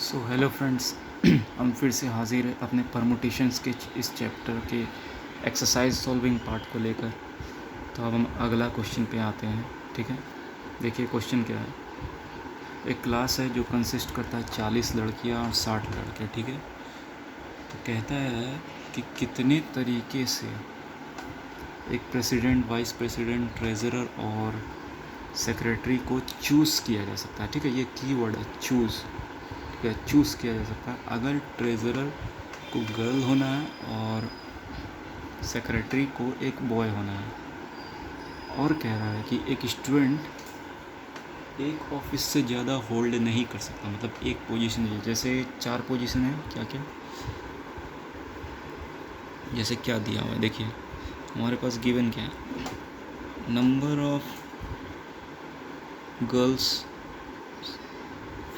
So hello friends, हम फिर से हाजिर है अपने परमुटेशंस के इस चैप्टर के एक्सरसाइज सॉल्विंग पार्ट को लेकर। तो अब हम अगला क्वेश्चन पे आते हैं। ठीक है, देखिए क्वेश्चन क्या है। एक क्लास है जो कंसिस्ट करता है 40 लड़कियां और 60 लड़के। ठीक है, तो कहता है कि कितने तरीके से एक प्रेसिडेंट, वाइस प्रेसिडेंट, ट्रेजरर और सेक्रेटरी को चूज़ किया जा सकता है। ठीक है, ये कीवर्ड है चूज़। चूज़ किया जा सकता है अगर ट्रेजरर को गर्ल होना है और सेक्रेटरी को एक बॉय होना है। और कह रहा है कि एक स्टूडेंट एक ऑफिस से ज़्यादा होल्ड नहीं कर सकता, मतलब एक पोजीशन है। जैसे 4 पोजीशन है, क्या क्या, जैसे क्या दिया हुआ है देखिए। हमारे पास गिवन क्या है, number of girls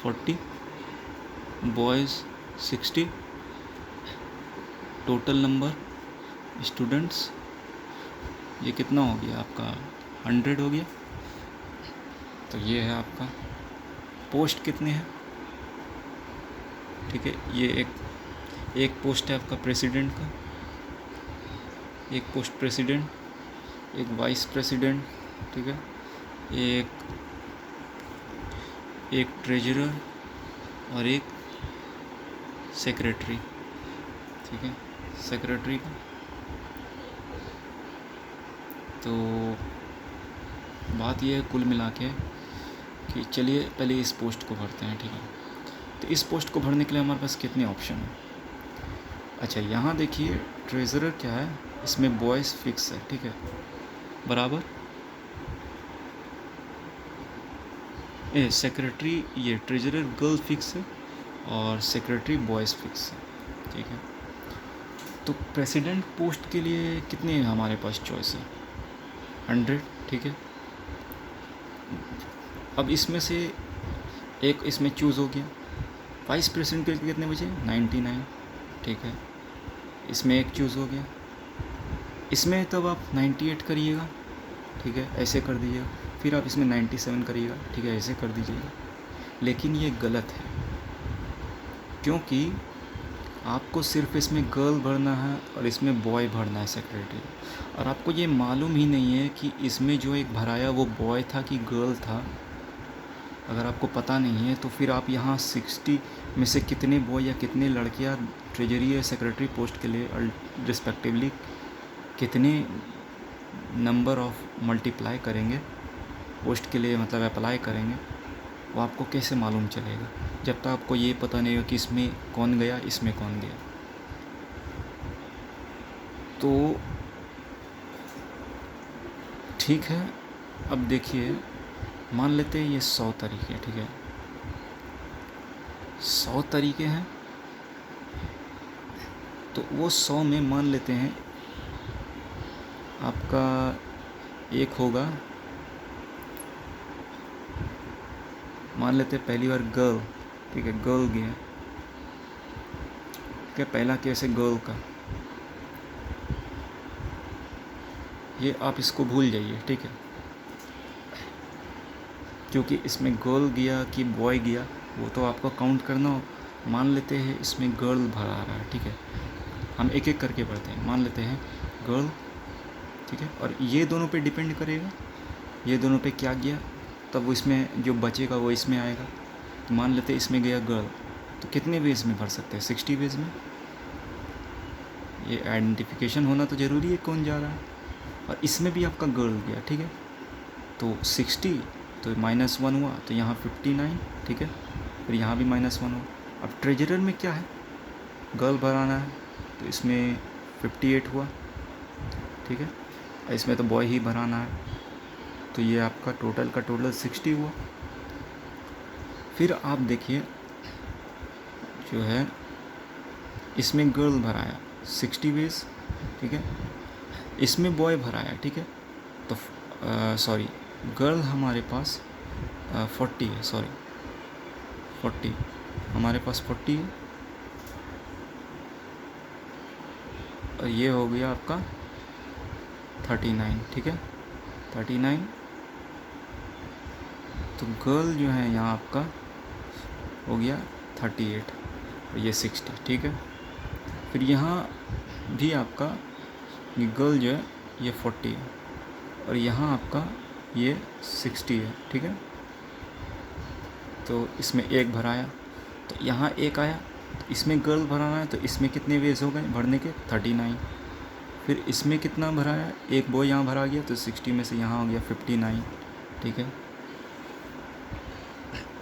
40, boys 60, total number students ये कितना हो गया आपका 100 हो गया। तो ये है आपका पोस्ट कितने हैं। ठीक है, ये एक पोस्ट है आपका प्रेसिडेंट का, एक पोस्ट प्रेसिडेंट, एक वाइस प्रेसिडेंट, ठीक है, एक ट्रेजरर और एक सेक्रेटरी। ठीक है, सेक्रेटरी का। तो बात यह है कुल मिला के कि चलिए पहले इस पोस्ट को भरते हैं। ठीक है, तो इस पोस्ट को भरने के लिए हमारे पास कितने ऑप्शन हैं। अच्छा, यहाँ देखिए ट्रेजरर क्या है, इसमें बॉयज़ फिक्स है। ठीक है, बराबर सेक्रेटरी, ये ट्रेजरर गर्ल फिक्स है और सेक्रेटरी बॉयज़ फिक्स है। ठीक है, तो प्रेसिडेंट पोस्ट के लिए कितने हमारे पास चॉइस है, 100। ठीक है, अब इसमें से एक इसमें चूज़ हो गया। वाइस प्रेसिडेंट के लिए कितने बचे, 99। ठीक है, इसमें एक चूज़ हो गया। इसमें तब आप 98 करिएगा। ठीक है, ऐसे कर दीजिएगा। फिर आप इसमें 97 करिएगा। ठीक है, ऐसे कर दीजिएगा। लेकिन ये गलत है, क्योंकि आपको सिर्फ इसमें गर्ल भरना है और इसमें बॉय भरना है सेक्रेटरी। और आपको ये मालूम ही नहीं है कि इसमें जो एक भराया वो बॉय था कि गर्ल था। अगर आपको पता नहीं है तो फिर आप यहाँ 60 में से कितने बॉय या कितने लड़कियाँ ट्रेजरी या सेक्रेटरी पोस्ट के लिए रिस्पेक्टिवली कितने नंबर ऑफ मल्टीप्लाई करेंगे पोस्ट के लिए, मतलब अप्लाई करेंगे, वो आपको कैसे मालूम चलेगा जब तक आपको ये पता नहीं हो कि इसमें कौन गया, इसमें कौन गया। तो ठीक है, अब देखिए मान लेते हैं ये 100 तरीके। ठीक है, 100 तरीके हैं, तो वो 100 में मान लेते हैं आपका एक होगा, मान लेते हैं पहली बार गर्ल। ठीक है, गर्ल गया, क्या पहला केस है गर्ल का, ये आप इसको भूल जाइए। ठीक है, क्योंकि इसमें गर्ल गया कि बॉय गया वो तो आपको काउंट करना हो। मान लेते हैं इसमें गर्ल भरा रहा है। ठीक है, हम एक एक करके पढ़ते हैं। मान लेते हैं गर्ल। ठीक है, और ये दोनों पे डिपेंड करेगा, ये दोनों पे क्या गया तब वो इसमें जो बचेगा वो इसमें आएगा। तो मान लेते हैं इसमें गया गर्ल, तो कितने वेज में भर सकते हैं, 60 वेज में। ये आइडेंटिफिकेशन होना तो ज़रूरी है कौन जा रहा है। और इसमें भी आपका गर्ल गया। ठीक है, तो 60 तो -1 हुआ, तो यहाँ 59। ठीक है, फिर यहाँ भी -1 हुआ। अब ट्रेजरर में क्या है, गर्ल भराना है, तो इसमें 58 हुआ। ठीक है, इसमें तो बॉय ही भराना है, तो ये आपका टोटल का टोटल 60 हुआ। फिर आप देखिए जो है इसमें गर्ल भराया 60 वेज। ठीक है, इसमें बॉय भराया। ठीक है, तो सॉरी गर्ल हमारे पास 40 है, सॉरी 40 हमारे पास 40 है, और ये हो गया आपका 39। ठीक है, 39। तो गर्ल जो है यहाँ आपका हो गया 38 और ये 60, ठीक है। फिर यहाँ भी आपका ये गर्ल जो है ये 40 है और यहाँ आपका ये 60 है, ठीक है। तो इसमें एक भराया तो यहाँ एक आया, तो इसमें गर्ल भराना है तो इसमें कितने वेज हो गए भरने के 39। फिर इसमें कितना भराया, एक बॉय यहाँ भरा गया तो 60 में से यहाँ हो गया 59, ठीक है।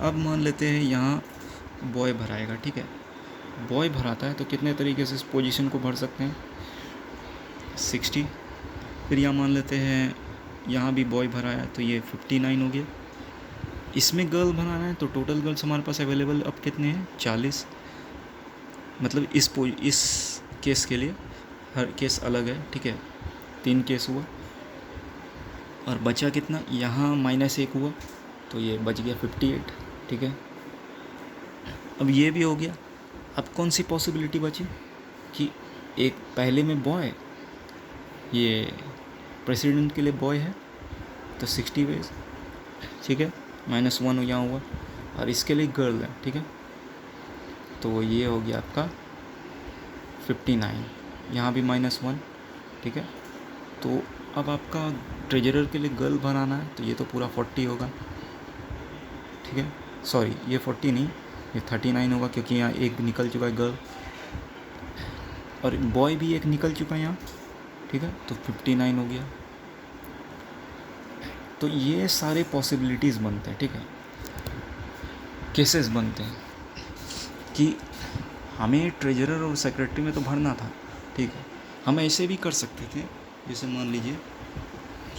अब मान लेते हैं यहाँ बॉय भराएगा, ठीक है। बॉय भराता है तो कितने तरीके से इस पोजीशन को भर सकते हैं, 60। फिर यहाँ मान लेते हैं यहाँ भी बॉय भराया तो ये 59 हो गया। इसमें गर्ल भराना है तो टोटल गर्ल्स हमारे पास अवेलेबल अब कितने हैं, 40। मतलब इस केस के लिए हर केस अलग है, ठीक है। 3 केस हुआ और बचा कितना, यहाँ -1 हुआ तो ये बच गया 58, ठीक है। अब ये भी हो गया। अब कौन सी पॉसिबिलिटी बची कि एक पहले में बॉय, ये प्रेसिडेंट के लिए बॉय है तो 60 वेज, ठीक है, -1 यहाँ हुआ और इसके लिए गर्ल है, ठीक है। तो ये हो गया आपका 59, यहाँ भी -1, ठीक है। तो अब आपका ट्रेजरर के लिए गर्ल भराना है तो ये तो पूरा 40 होगा, ठीक है। सॉरी, ये 40 नहीं, ये 39 होगा क्योंकि यहाँ एक निकल चुका है गर्ल और बॉय भी एक निकल चुका है यहाँ, ठीक है। तो 59 हो गया। तो ये सारे पॉसिबिलिटीज़ बनते हैं, ठीक है, केसेस बनते हैं कि हमें ट्रेजरर और सेक्रेटरी में तो भरना था, ठीक है। हम ऐसे भी कर सकते थे, जैसे मान लीजिए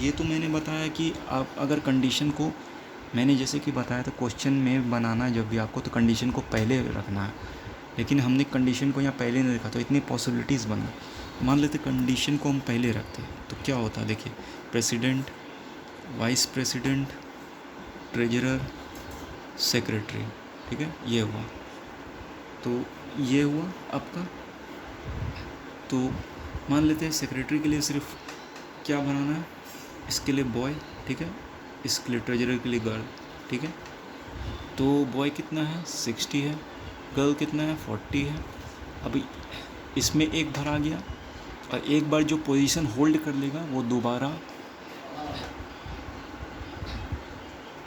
ये तो मैंने बताया कि आप अगर कंडीशन को, मैंने जैसे कि बताया था क्वेश्चन में बनाना जब भी आपको तो कंडीशन को पहले रखना है, लेकिन हमने कंडीशन को यहाँ पहले नहीं रखा तो इतनी पॉसिबिलिटीज़ बना। मान लेते कंडीशन को हम पहले रखते तो क्या होता, देखिए, president, vice president, treasurer, secretary, ठीक है, ये हुआ। तो ये हुआ आपका। तो मान लेते हैं सेक्रेटरी के लिए सिर्फ क्या बनाना है, इसके लिए बॉय, ठीक है, इसके लिए ट्रेजरर के लिए गर्ल, ठीक है। तो बॉय कितना है, 60 है, गर्ल कितना है, 40 है। अभी इसमें एक भरा गया और एक बार जो पोजीशन होल्ड कर लेगा वो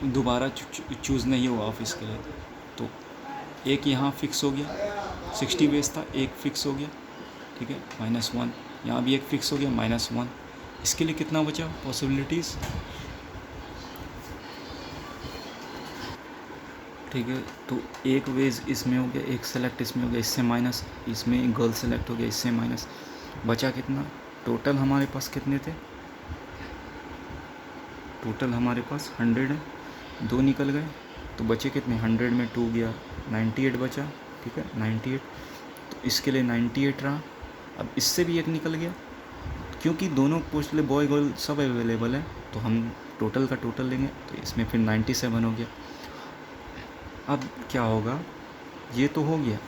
दोबारा चूज़ नहीं हुआ ऑफिस के लिए। तो एक यहाँ फिक्स हो गया, 60 बेस था, एक फिक्स हो गया, ठीक है, -1। यहाँ भी एक फिक्स हो गया, -1। इसके लिए कितना बचा पॉसिबिलिटीज़, ठीक है। तो एक वेज इसमें हो गया, एक सेलेक्ट इसमें हो गया, इससे माइनस, इसमें गर्ल सेलेक्ट हो गया, इससे माइनस, बचा कितना, टोटल हमारे पास कितने थे, टोटल हमारे पास 100 है, 2 निकल गए तो बचे कितने, 100 में 2 गया, 98 बचा, ठीक है, 98। तो इसके लिए 98 रहा। अब इससे भी एक निकल गया क्योंकि दोनों पोस्ट लिए बॉय गर्ल सब अवेलेबल है तो हम टोटल का टोटल लेंगे तो इसमें फिर 97 हो गया। अब क्या होगा, ये तो हो गया।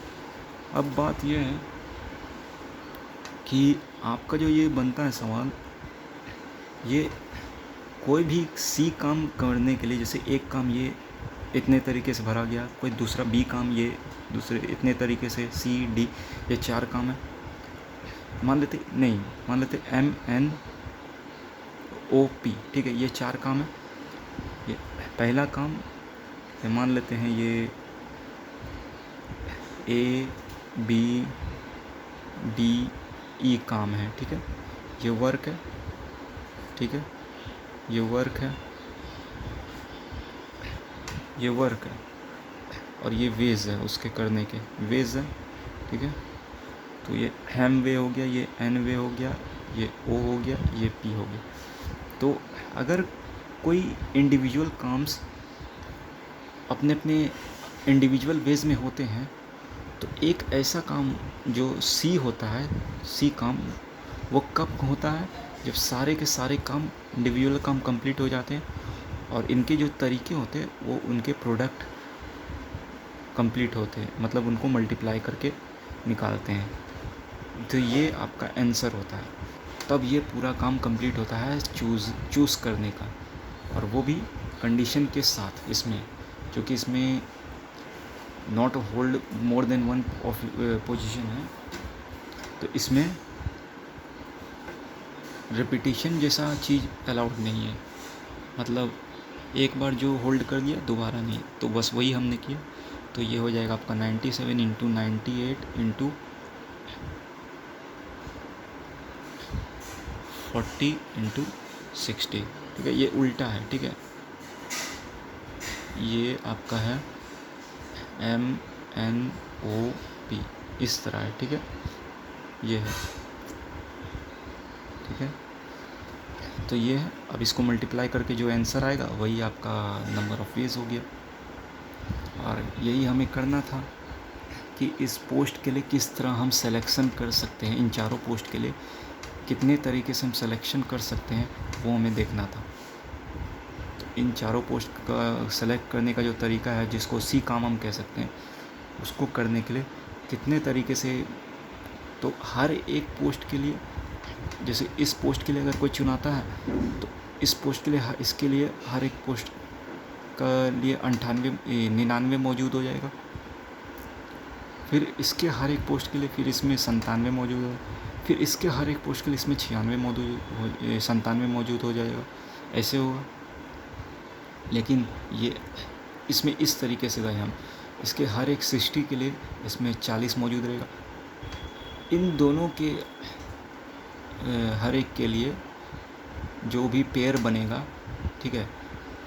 अब बात यह है कि आपका जो ये बनता है सवाल, ये कोई भी सी काम करने के लिए, जैसे एक काम ये इतने तरीके से भरा गया, कोई दूसरा बी काम ये दूसरे इतने तरीके से, सी डी ये 4 काम है, मान लेते MNOP, ठीक है, ये 4 काम है। ये पहला काम ये मान लेते हैं ये ABDE काम है, ठीक है, ये वर्क है, ठीक है, ये वर्क है, ये वर्क है और ये वेज है, उसके करने के वेज है, ठीक है। तो ये M वे हो गया, ये N वे हो गया, ये O हो गया, ये P हो गया। तो अगर कोई इंडिविजुअल काम्स अपने अपने इंडिविजुअल वेज में होते हैं तो एक ऐसा काम जो C होता है, C काम, वो कब होता है, जब सारे के सारे काम इंडिविजुअल काम कंप्लीट हो जाते हैं और इनके जो तरीके होते हैं वो उनके प्रोडक्ट कंप्लीट होते हैं, मतलब उनको मल्टीप्लाई करके निकालते हैं। तो ये आपका आंसर होता है, तब ये पूरा काम कंप्लीट होता है चूज़ करने का, और वो भी कंडीशन के साथ। इसमें क्योंकि इसमें not hold more than one position है, तो इसमें रिपीटिशन जैसा चीज़ अलाउड नहीं है। मतलब एक बार जो होल्ड कर दिया दोबारा नहीं, तो बस वही हमने किया। तो ये हो जाएगा आपका 97 इंटू 98 इंटू 40 इंटू 60, ठीक है। ये उल्टा है, ठीक है। ये आपका है MNOP, इस तरह है, ठीक है। ये है, ठीक है। तो ये है। अब इसको मल्टीप्लाई करके जो आंसर आएगा वही आपका नंबर ऑफ वेज हो गया। और यही हमें करना था कि इस पोस्ट के लिए किस तरह हम सिलेक्शन कर सकते हैं, इन चारों पोस्ट के लिए कितने तरीके से हम सिलेक्शन कर सकते हैं, वो हमें देखना था। तो इन चारों पोस्ट का सेलेक्ट करने का जो तरीका है, जिसको सी काम हम कह सकते हैं, उसको करने के लिए कितने तरीके से, तो हर एक पोस्ट के लिए, जैसे इस पोस्ट के लिए अगर कोई चुनाता है तो इस पोस्ट के लिए, इसके लिए हर एक पोस्ट का लिए 99 मौजूद हो जाएगा। फिर इसके हर एक पोस्ट के लिए फिर इसमें 97 मौजूद होगा। फिर इसके हर एक पोस्ट के लिए इसमें 97 मौजूद हो जाएगा। ऐसे होगा। लेकिन ये इसमें इस तरीके से गए हम, इसके हर एक 60 के लिए इसमें 40 मौजूद रहेगा। इन दोनों के हर एक के लिए जो भी पेयर बनेगा, ठीक है,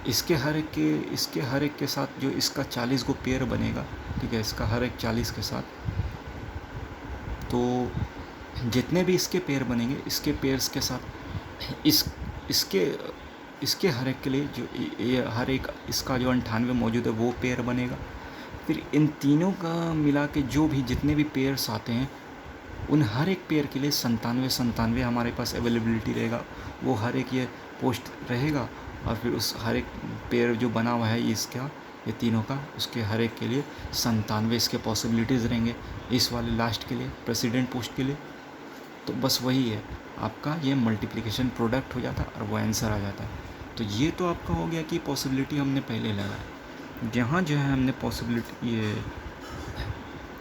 इसके हर एक के साथ जो इसका 40 को पेयर बनेगा, ठीक है, इसका हर एक 40 के साथ, तो जितने भी इसके पेयर बनेंगे, इसके पेयर्स के साथ इसके हर एक के लिए जो ये हर एक इसका जो 98 मौजूद है वो पेयर बनेगा। फिर इन तीनों का मिला के जो भी जितने भी पेयर्स आते हैं, उन हर एक पेयर के लिए 97 हमारे पास अवेलेबिलिटी रहेगा। वो हर एक ये पोस्ट रहेगा और फिर उस हर एक पेयर जो बना हुआ है इसका, ये तीनों का, उसके हर एक के लिए 97 इसके पॉसिबिलिटीज़ रहेंगे। इस वाले लास्ट के लिए, प्रेसिडेंट पोस्ट के लिए, तो बस वही है आपका, ये मल्टीप्लिकेशन प्रोडक्ट हो जाता है और वो आंसर आ जाता है। तो ये तो आपका हो गया कि पॉसिबिलिटी हमने पहले लगाया। यहाँ जो है हमने पॉसिबिलिटी ये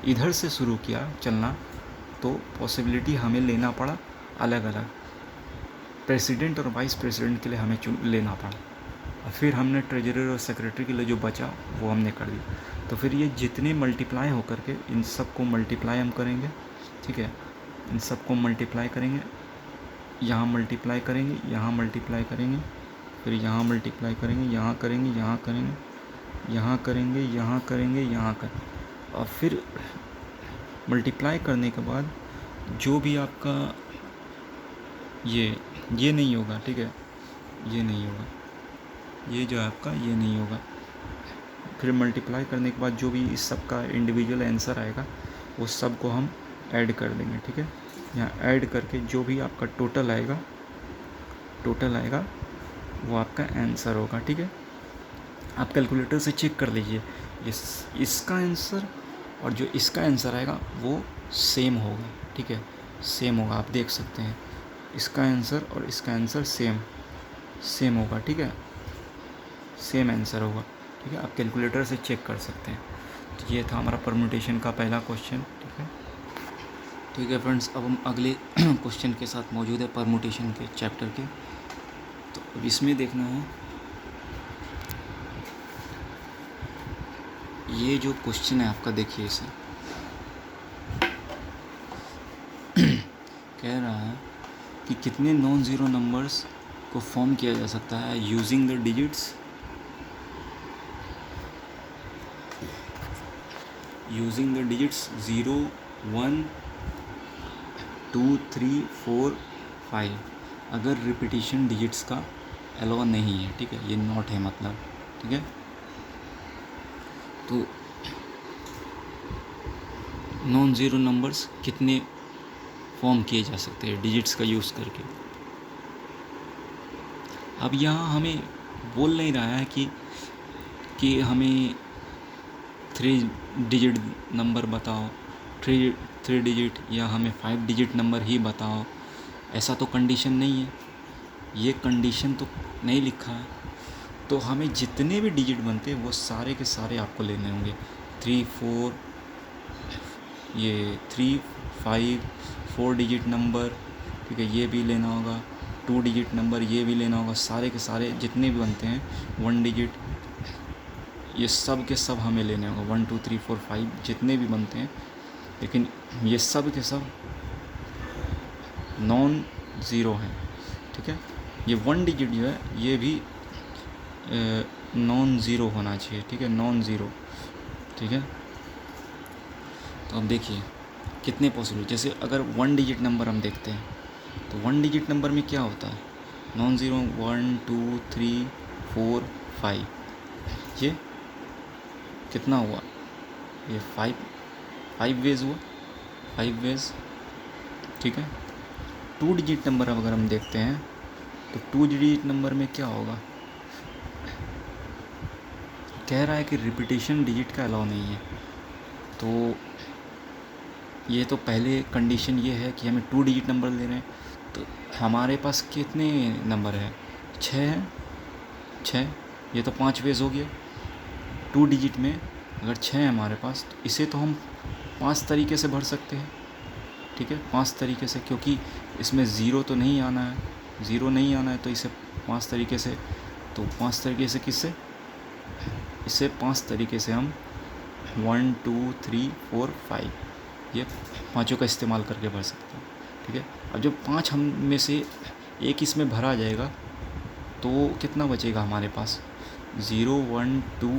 इधर से शुरू किया चलना, तो पॉसिबिलिटी हमें लेना पड़ा अलग अलग। प्रेसिडेंट और वाइस प्रेसिडेंट के लिए हमें लेना पड़ा, और फिर हमने ट्रेजरर और सेक्रेटरी के लिए जो बचा वो हमने कर दिया। तो फिर ये जितने मल्टीप्लाई होकर के इन सब को मल्टीप्लाई हम करेंगे, ठीक है, इन सब को मल्टीप्लाई करेंगे, यहाँ मल्टीप्लाई करेंगे, यहाँ मल्टीप्लाई करेंगे, फिर यहाँ मल्टीप्लाई करेंगे, यहाँ करेंगे, यहाँ करेंगे, यहाँ करेंगे, यहाँ करेंगे, यहाँ कर, और फिर मल्टीप्लाई करने के बाद जो भी आपका ये नहीं होगा, ठीक है, ये नहीं होगा, ये जो है आपका ये नहीं होगा। फिर मल्टीप्लाई करने के बाद जो भी इस सब का इंडिविजुअल आंसर आएगा वो सब को हम ऐड कर देंगे, ठीक है। यहाँ ऐड करके जो भी आपका टोटल आएगा वो आपका आंसर होगा, ठीक है। आप कैलकुलेटर से चेक कर लीजिए, इसका आंसर और जो इसका आंसर आएगा वो सेम होगा, ठीक है, सेम होगा। आप देख सकते हैं इसका आंसर और इसका आंसर सेम होगा, ठीक है, सेम आंसर होगा, ठीक है। आप कैलकुलेटर से चेक कर सकते हैं। तो ये था हमारा परम्यूटेशन का पहला क्वेश्चन, ठीक है फ्रेंड्स। अब हम अगले क्वेश्चन के साथ मौजूद है परम्यूटेशन के चैप्टर के। तो अब इसमें देखना है, ये जो क्वेश्चन है आपका, देखिए इसे कह रहा है कि कितने नॉन ज़ीरो नंबर्स को फॉर्म किया जा सकता है यूजिंग द डिजिट्स 0, 1, 2, 3, 4, 5, अगर रिपीटिशन डिजिट्स का अलाउ नहीं है, ठीक है, ये नॉट है मतलब, ठीक है। तो नॉन ज़ीरो नंबर्स कितने फॉर्म किए जा सकते हैं डिजिट्स का यूज़ करके। अब यहाँ हमें बोल नहीं रहा है कि हमें 3 डिजिट नंबर बताओ, 3 डिजिट, या हमें 5 डिजिट नंबर ही बताओ। ऐसा तो कंडीशन नहीं है, ये कंडीशन तो नहीं लिखा है। तो हमें जितने भी डिजिट बनते हैं वो सारे के सारे आपको लेने होंगे। 4 ये 3 5 4 डिजिट नंबर, ठीक है, ये भी लेना होगा। 2 डिजिट नंबर ये भी लेना होगा। सारे के सारे जितने भी बनते हैं 1 डिजिट, ये सब के सब हमें लेने होगा। 1 2 3 4 5 जितने भी बनते हैं, लेकिन ये सब के सब नॉन ज़ीरो हैं, ठीक है। ये 1 डिजिट जो है ये भी नॉन ज़ीरो होना चाहिए, ठीक है, नॉन ज़ीरो, ठीक है। तो अब देखिए कितने पॉसिबल, जैसे अगर 1 डिजिट नंबर हम देखते हैं तो 1 डिजिट नंबर में क्या होता है, नॉन ज़ीरो। 1 2 3 4 5, ये कितना हुआ, ये 5 वेज हुआ, 5 वेज, ठीक है। 2 डिजिट नंबर अब अगर हम देखते हैं तो 2 डिजिट नंबर में क्या होगा, कह रहा है कि रिपीटेशन डिजिट का अलाउ नहीं है। तो ये तो पहले कंडीशन ये है कि हमें 2 डिजिट नंबर ले रहे हैं, तो हमारे पास कितने नंबर है, 6 है, 6, ये तो 5 वेज हो गया। 2 डिजिट में अगर 6 है हमारे पास, तो इसे तो हम 5 तरीके से भर सकते हैं, ठीक है, 5 तरीके से, क्योंकि इसमें ज़ीरो तो नहीं आना है, ज़ीरो नहीं आना है, तो इसे 5 तरीके से, तो 5 तरीके से किससे, इसे 5 तरीके से हम 1 2 3 4 5 ये पाँचों का इस्तेमाल करके भर सकते हैं, ठीक है। अब जब 5 हम में से एक इसमें भरा जाएगा तो कितना बचेगा हमारे पास, 0 1 2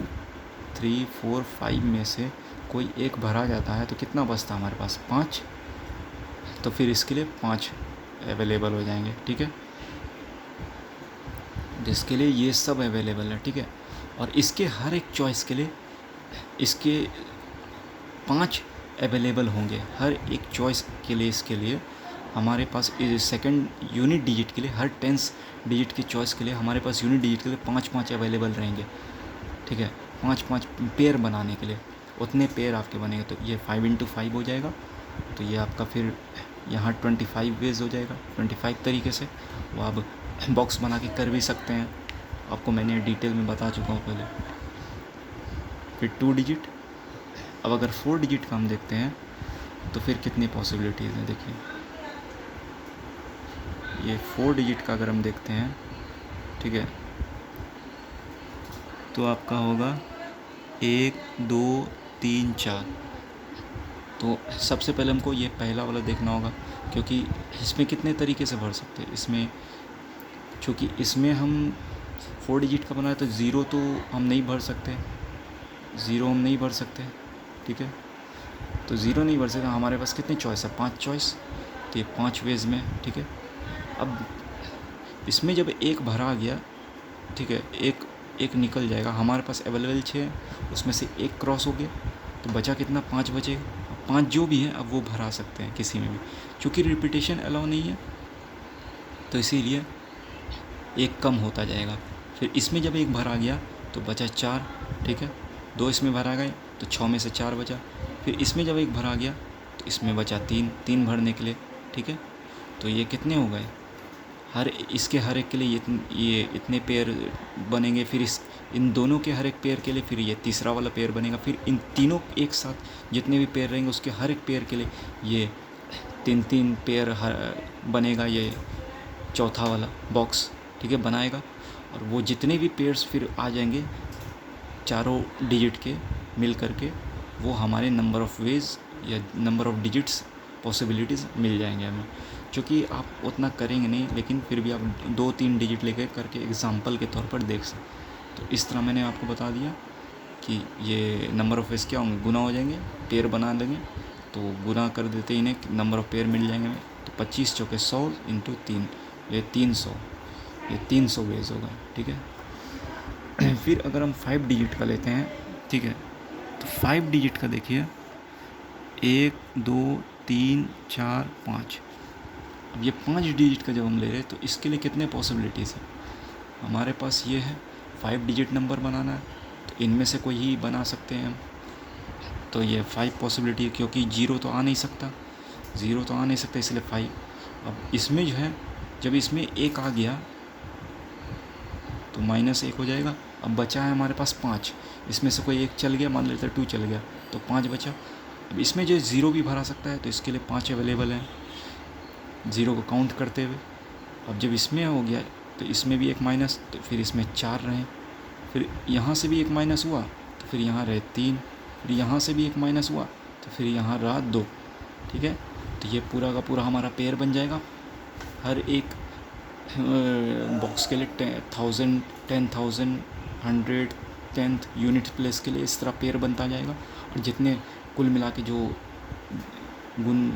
3 4 5 में से कोई एक भरा जाता है तो कितना बचता है हमारे पास, 5। तो फिर इसके लिए 5 अवेलेबल हो जाएंगे, ठीक है, जिसके लिए ये सब अवेलेबल है, ठीक है। और इसके हर एक चॉइस के लिए इसके 5 अवेलेबल होंगे, हर एक चॉइस के लिए। इसके लिए हमारे पास सेकंड यूनिट डिजिट के लिए, हर 10 डिजिट की चॉइस के लिए हमारे पास यूनिट डिजिट के लिए 5 अवेलेबल रहेंगे, ठीक है। 5 पेयर बनाने के लिए उतने पेयर आपके बनेंगे, तो ये 5 × 5 हो जाएगा, तो ये आपका फिर यहाँ 25 वेज हो जाएगा। 25 तरीके से वो आप बॉक्स बना के कर भी सकते हैं, आपको मैंने डिटेल में बता चुका हूँ पहले। फिर 2 डिजिट, अब अगर 4 डिजिट का हम देखते हैं तो फिर कितनी पॉसिबिलिटीज़ हैं, देखिए ये 4 डिजिट का अगर हम देखते हैं, ठीक है, तो आपका होगा 1 2 3 4। तो सबसे पहले हमको ये पहला वाला देखना होगा, क्योंकि इसमें कितने तरीके से भर सकते हैं। इसमें चूँकि इसमें हम 4 डिजिट का बनाया तो ज़ीरो तो हम नहीं भर सकते, ज़ीरो हम नहीं भर सकते, ठीक है। तो ज़ीरो नहीं भर सकते, हमारे पास कितनी चॉइस है, 5 चॉइस, तो ये 5 वेज में, ठीक है। अब इसमें जब एक भरा गया, ठीक है, एक निकल जाएगा, हमारे पास अवेलेबल 6, उसमें से एक क्रॉस हो गया, तो बचा कितना, 5 बचेगा। 5 जो भी हैं अब वो भरा सकते हैं किसी में भी, चूँकि रिपीटेशन अलाउ नहीं है तो इसीलिए एक कम होता जाएगा। फिर इसमें जब एक भरा गया तो बचा 4, ठीक है, 2 इसमें भरा गए तो 6 में से 4 बचा। फिर इसमें जब एक भरा गया तो इसमें बचा 3 भरने के लिए, ठीक है। तो ये कितने हो गए, इसके हर एक के लिए ये इतने पेयर बनेंगे। फिर इन दोनों के हर एक पेयर के लिए फिर ये तीसरा वाला पेयर बनेगा। फिर इन तीनों एक साथ जितने भी पेयर रहेंगे उसके हर एक पेयर के लिए ये 3 पेयर बनेगा, ये चौथा वाला बॉक्स, ठीक है, बनाएगा। और वो जितने भी पेयर्स फिर आ जाएंगे चारों डिजिट के मिल करके, वो हमारे नंबर ऑफ़ वेज या नंबर ऑफ़ डिजिट्स पॉसिबिलिटीज़ मिल जाएंगे हमें। क्योंकि आप उतना करेंगे नहीं, लेकिन फिर भी आप 2-3 डिजिट लेकर करके एग्ज़ाम्पल के तौर पर देख सकते। तो इस तरह मैंने आपको बता दिया कि ये नंबर ऑफ़ वेज क्या होंगे, गुना हो जाएंगे, पेयर बना देंगे, तो गुना कर देते इन्हें, नंबर ऑफ़ पेयर मिल जाएंगे हमें। तो 25 चौके 100 × 3, ये 300, ये 300 वेज होगा, ठीक है। फिर अगर हम 5 डिजिट का लेते हैं, ठीक है, तो 5 डिजिट का देखिए 1 2 3 4 5। अब ये 5 डिजिट का जब हम ले रहे हैं तो इसके लिए कितने पॉसिबिलिटीज़ हैं हमारे पास, ये है 5 डिजिट नंबर बनाना है, तो इनमें से कोई ही बना सकते हैं हम। तो ये 5 पॉसिबिलिटी है, क्योंकि ज़ीरो तो आ नहीं सकता, इसलिए 5। अब इसमें जो है, जब इसमें एक आ गया तो -1 हो जाएगा, अब बचा है हमारे पास 5, इसमें से कोई एक चल गया, मान लेते 2 चल गया तो 5 बचा। अब इसमें जो 0 भी भरा सकता है तो इसके लिए 5 अवेलेबल हैं 0 को काउंट करते हुए। अब जब इसमें हो गया तो इसमें भी एक माइनस, तो फिर इसमें 4 रहे, फिर यहाँ से भी एक माइनस हुआ तो फिर यहाँ रहे 3, फिर यहाँ से भी एक माइनस हुआ तो फिर यहाँ रहा 2। ठीक है, तो ये पूरा का पूरा हमारा पेयर बन जाएगा। हर एक बॉक्स के लिए 1000, 10,000, 100, 10th यूनिट प्लेस के लिए इस तरह पेयर बनता जाएगा। और जितने कुल मिला के जो गुण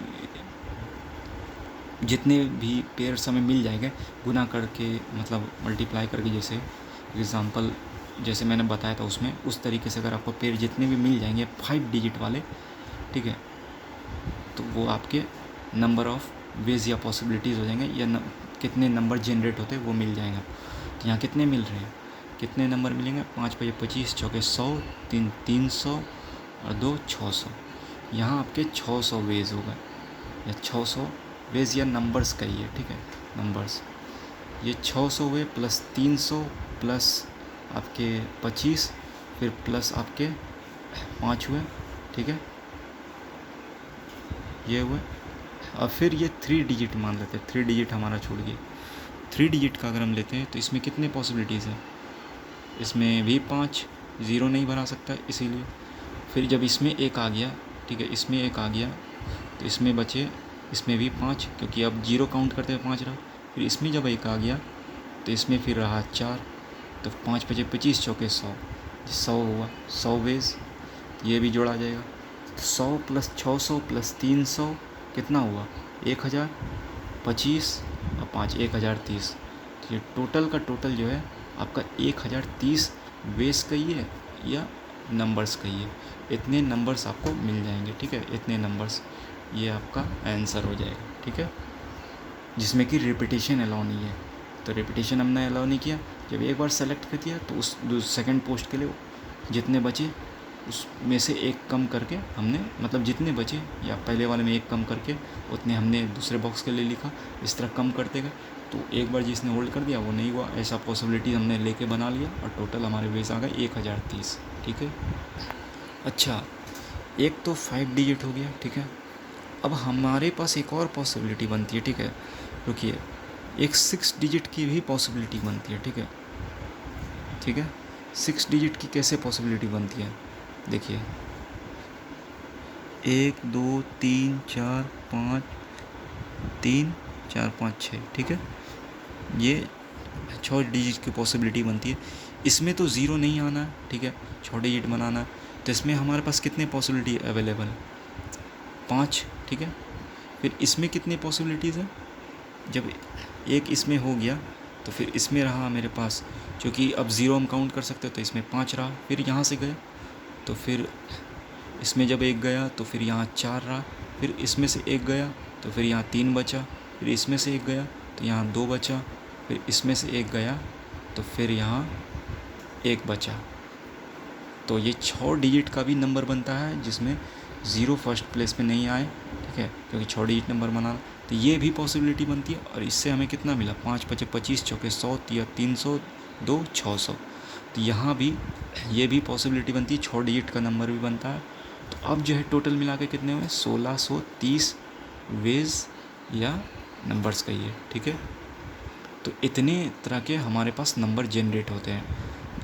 जितने भी पेयर्स हमें मिल जाएंगे गुना करके, मतलब मल्टीप्लाई करके, जैसे एग्ज़ाम्पल जैसे मैंने बताया था उसमें, उस तरीके से अगर आपको पेयर जितने भी मिल जाएंगे 5 डिजिट वाले, ठीक है, तो वो आपके नंबर ऑफ़ वेज या पॉसिबिलिटीज़ हो जाएंगे, या कितने नंबर जनरेट होते हैं वो मिल जाएंगे। तो यहाँ कितने मिल रहे हैं, कितने नंबर मिलेंगे, 5 × 5 = 25, 4 × 100, 3 × 300 और 2 × 600। यहाँ आपके 600 वेज हो गए, या 600 वेज या नंबर्स कहिए, ठीक है, नंबर्स। ये 600 हुए प्लस 300 प्लस आपके 25, फिर प्लस आपके 5 हुए, ठीक है, ये हुए। और फिर ये 3 डिजिट मान लेते हैं, 3 डिजिट हमारा छूट गया। 3 डिजिट का अगर हम लेते हैं तो इसमें कितने पॉसिबिलिटीज़ हैं, इसमें भी 5, 0 नहीं भरा सकता इसीलिए। फिर जब इसमें एक आ गया, ठीक है, इसमें एक आ गया तो इसमें बचे, इसमें भी 5, क्योंकि अब 0 काउंट करते हुए 5 रहा। फिर इसमें जब एक आ गया तो इसमें फिर रहा 4, तो 5 × 5 = 25, 4 × 100, 100 हुआ, 100 वेज, ये भी जोड़ा जाएगा। 100 + 600 + 300 कितना हुआ, 1000, 25 और 5 1030। तो ये टोटल का टोटल जो है आपका 1030 वेज कहिए या नंबर्स कहिए, इतने नंबर्स आपको मिल जाएंगे, ठीक है, इतने नंबर्स, ये आपका आंसर हो जाएगा, ठीक है, जिसमें कि रिपीटेशन अलाउ नहीं है। तो रिपीटेशन हमने अलाउ नहीं किया, जब एक बार सेलेक्ट कर दिया तो उस सेकंड पोस्ट के लिए जितने बचे उसमें से एक कम करके हमने, मतलब जितने बचे या पहले वाले में एक कम करके उतने हमने दूसरे बॉक्स के लिए लिखा, इस तरह कम करते गए। तो एक बार जिसने होल्ड कर दिया वो नहीं हुआ, ऐसा पॉसिबिलिटी हमने लेके बना लिया और टोटल हमारे वेज आ गए 1030, ठीक है। अच्छा, एक तो 5 डिजिट हो गया, ठीक है। अब हमारे पास एक और पॉसिबिलिटी बनती है, ठीक है, रुकिए, एक 6 डिजिट की भी पॉसिबिलिटी बनती है, ठीक है, ठीक है। 6 डिजिट की कैसे पॉसिबिलिटी बनती है, देखिए, 1 2 3 4 5 3 4 5 6, ठीक है, ये 6 डिजिट की पॉसिबिलिटी बनती है। इसमें तो 0 नहीं आना है, ठीक है, 6 डिजिट बनाना है, तो इसमें हमारे पास कितने पॉसिबिलिटी अवेलेबल है, 5, ठीक है। फिर इसमें कितनी पॉसिबिलिटीज़ हैं, जब एक इसमें हो गया तो फिर इसमें रहा मेरे पास, क्योंकि अब 0 हम काउंट कर सकते हैं तो इसमें 5 रहा। फिर यहाँ से गए तो फिर इसमें जब एक गया तो फिर यहाँ 4 रहा, फिर इसमें से एक गया तो फिर यहाँ 3 बचा, फिर इसमें से एक गया तो यहाँ 2 बचा, फिर इसमें से एक गया तो फिर यहाँ 1 बचा। तो ये 6 डिजिट का भी नंबर बनता है जिसमें 0 फर्स्ट प्लेस पे नहीं आए, ठीक है, क्योंकि 6 डिजिट नंबर बनाना, तो ये भी पॉसिबिलिटी बनती है। और इससे हमें कितना मिला, 5 × 5 = 25, 4 × 100, 300, 2 × 600। तो यहाँ भी ये भी पॉसिबिलिटी बनती है, 6 डिजिट का नंबर भी बनता है। तो अब जो है टोटल मिला के कितने हुए, 1630 वेज या नंबर्स कहिए, ठीक है। तो इतने तरह के हमारे पास नंबर जनरेट होते हैं,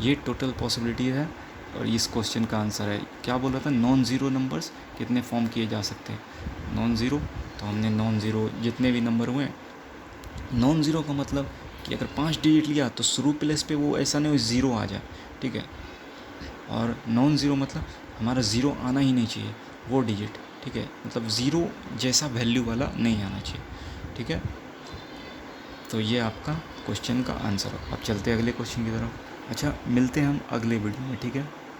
ये टोटल पॉसिबिलिटी है। और इस क्वेश्चन का आंसर है, क्या बोल रहा था, नॉन ज़ीरो नंबर्स कितने फॉर्म किए जा सकते हैं, नॉन ज़ीरो। तो हमने नॉन ज़ीरो जितने भी नंबर हुए, नॉन ज़ीरो का मतलब कि अगर 5 डिजिट लिया तो शुरू प्लेस पे वो ऐसा नहीं हो 0 आ जाए, ठीक है। और नॉन ज़ीरो मतलब हमारा 0 आना ही नहीं चाहिए वो डिजिट, ठीक है, मतलब 0 जैसा वैल्यू वाला नहीं आना चाहिए, ठीक है। तो ये आपका क्वेश्चन का आंसर हो। अब चलते हैं अगले क्वेश्चन की तरफ। अच्छा, मिलते हैं हम अगले वीडियो में, ठीक है।